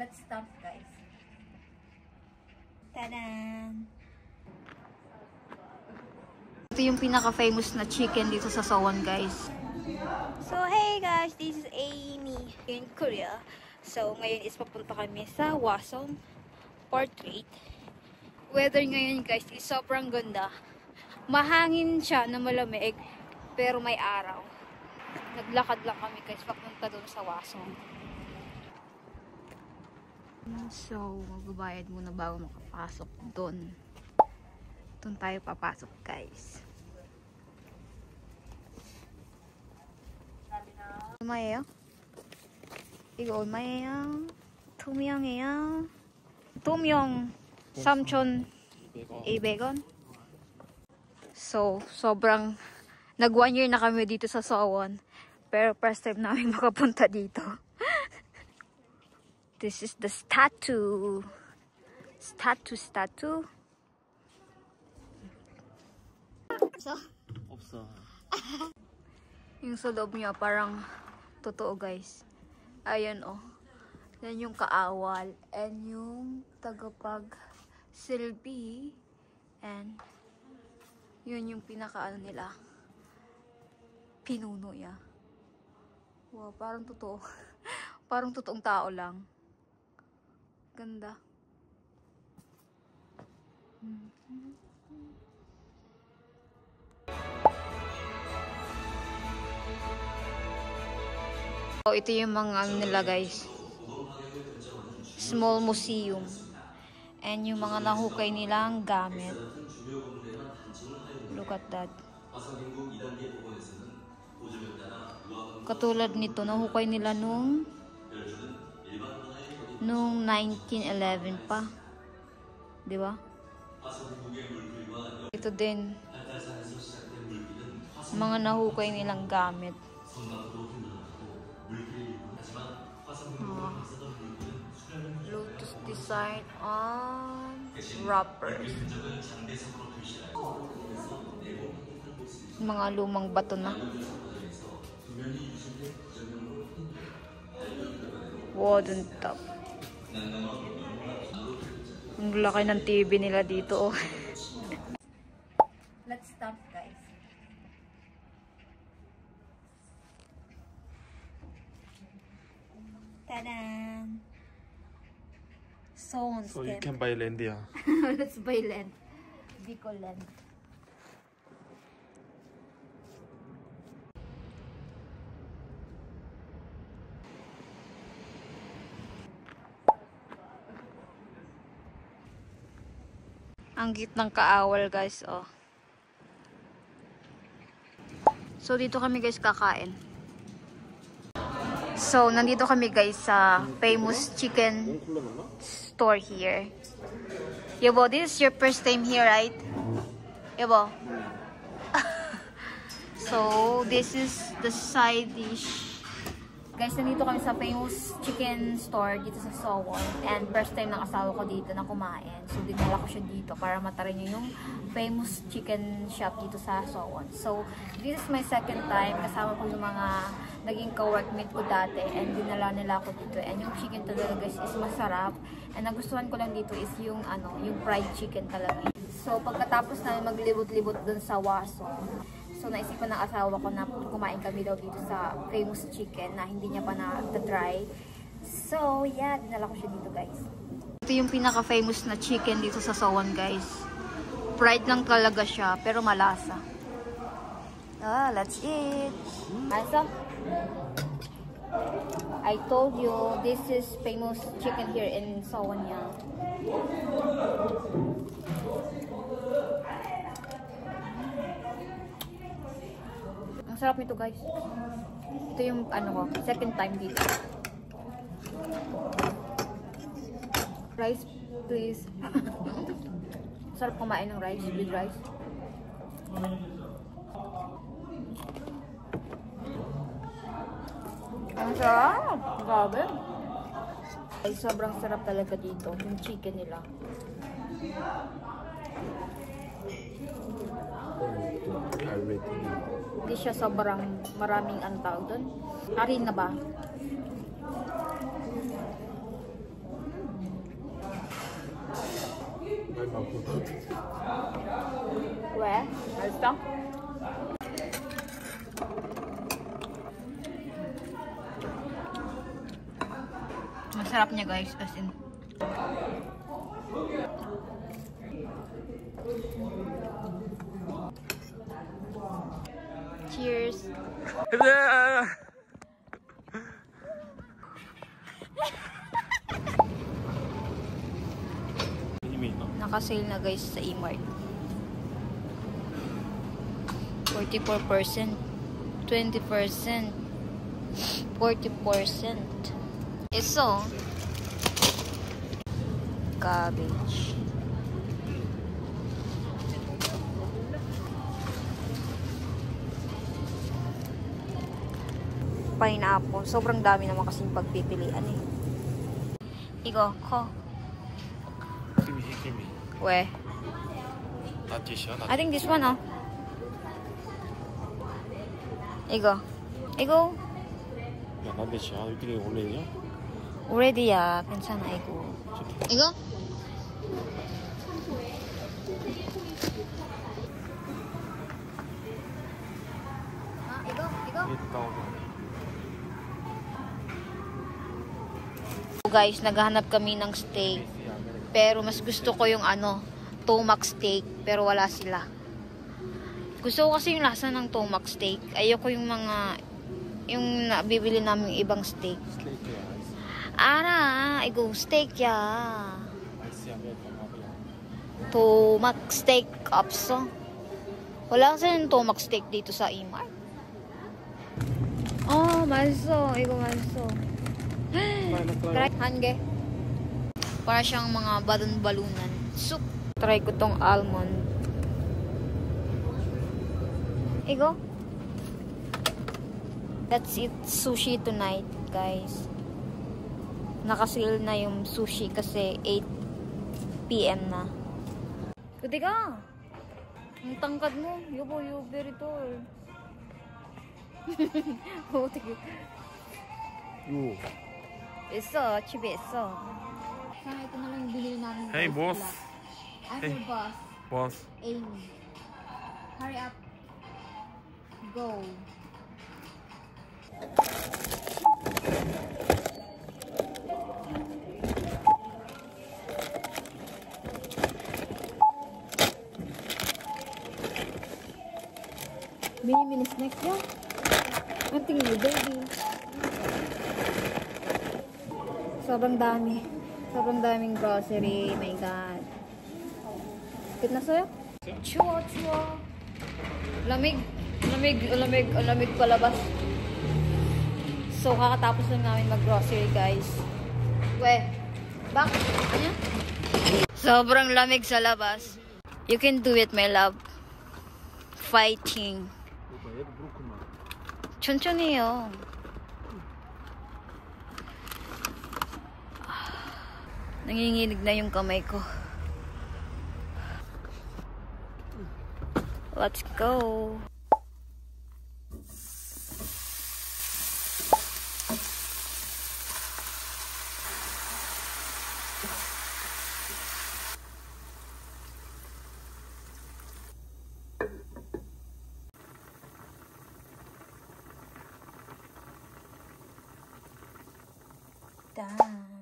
Let's start, guys. Tadan! Ito yung pinaka-famous na chicken dito sa Sowon, guys. So, hey guys! This is Amy in Korea. So, ngayon is papunta kami sa Hwaseong Portrait. Weather ngayon, guys, is sobrang ganda. Mahangin siya na malamig, pero may araw. Naglakad lang kami, guys, papunta doon sa Hwaseong. So, magbabayad muna bago makapasok doon. Doon tayo papasok, guys. 얼마예요? 이거 얼마예요? 투명이에요. 투명 3,200원. So, sobrang nag 1 year na kami dito sa Sowon. Pero first time namin makapunta dito. This is the statue. Statue. So, 없어. yung sa loob niya parang totoo, guys. Ayan, oh. Yan yung kaawal. And yung tagapag-silbi. And yun yung pinaka-ano nila. Pinuno niya. Wow, parang totoo. Parang totoong tao lang. Ganda. So, ito yung mga ano nila, guys. Small museum. And yung mga nahukay nilang gamit. Look at that. Katulad nito, nahukay nila nung 1911 pa. Di ba? Ito din. Mga nahukay nilang gamit. Lotus design on wrappers. Mga lumang bato na. Wooden top. Ang laki ng TV nila dito, oh. Let's start, guys. Tadan! So you can buy land, yeah. Let's buy land. Bicol land. Ang gitnang kaawal, guys, oh. So, dito kami, guys, kakain. So, nandito kami, guys, sa famous chicken store here. Yobo, this is your first time here, right? Yobo? So, this is the side dish. Guys, nandito kami sa famous chicken store dito sa Sowon. And first time ng asawa ko dito na kumain. So, dinala ko siya dito para matarin niyo yung famous chicken shop dito sa Sowon. So, this is my second time. Kasama ko yung mga naging ka-workmate ko dati. And dinala nila ako dito. And yung chicken talaga, guys, is masarap. And nagustuhan ko lang dito is yung, yung fried chicken talaga. So, pagkatapos na maglibot-libot dun sa Hwaseong, so, naisipan ng asawa ko na kumain kami daw dito sa famous chicken na hindi niya pa na-try. So, yeah, dinala ko siya dito, guys. Ito yung pinaka-famous na chicken dito sa Sowon, guys. Fried lang talaga siya, pero malasa. Let's eat! Asa? I told you, this is famous chicken here in Sowon, yeah. Ang sarap nito, guys. Ito yung ko, second time dito. Rice, please. Sarap kumain ng rice, with rice. Ang sarap! Grabe! Ay, sobrang sarap talaga dito. Yung chicken nila. Hindi siya sobrang maraming ang tawag doon. Harina ba? 왜? 맛있어? Masarap niya guys, as in. Cheers! Naka-sale na guys sa E-Mart. 44%, 20%, 40%. Eso, cabbage. Pineapple. Sobrang dami naman kasing pagpipilian eh. Igo, ko. Kimi. Where? Not this one. I think this one, oh. 이거. 이거. 야, 난데 지야 이렇게 올래요? Already야. 괜찮아, 이거. 이거? 아, 이거? Guys, naghahanap kami ng steak. Pero mas gusto ko yung Tomac steak. Pero wala sila. Gusto ko kasi yung lasa ng Tomac steak. Ayoko yung yung nabibili namin ibang steak. Ara, igo steak ya. Tomac steak 없어. Wala kasi yung Tomac steak dito sa E-Mart. Oh, 맛있어. 이거 맛있어. 한 개. Para siyang mga balon-balunan. Soup. Try ko tong almond. Igo. That's it. Sushi tonight, guys. Nakasil na yung sushi kasi 8 PM na. Pwede ka. Ang tangkad mo. Yobo, you very tall. Oh, tige. 요. 있어. 집에 있어. Sana ito na lang yung binili namin. Hey, boss. I'm Hey. your boss. Boss. Amy. Hurry up. Go. Mini snack yan. Ang tingin mo, baby. Sobrang dami. Sobrang daming grocery. My God. Kit na sa'yo? Chua. Lamig palabas. So, kakatapos lang namin mag-grocery, guys. Bak? Ano? Sobrang lamig sa labas. You can do it, my love. Fighting. 천천히 해요. Nanginginig na yung kamay ko. Let's go. Done.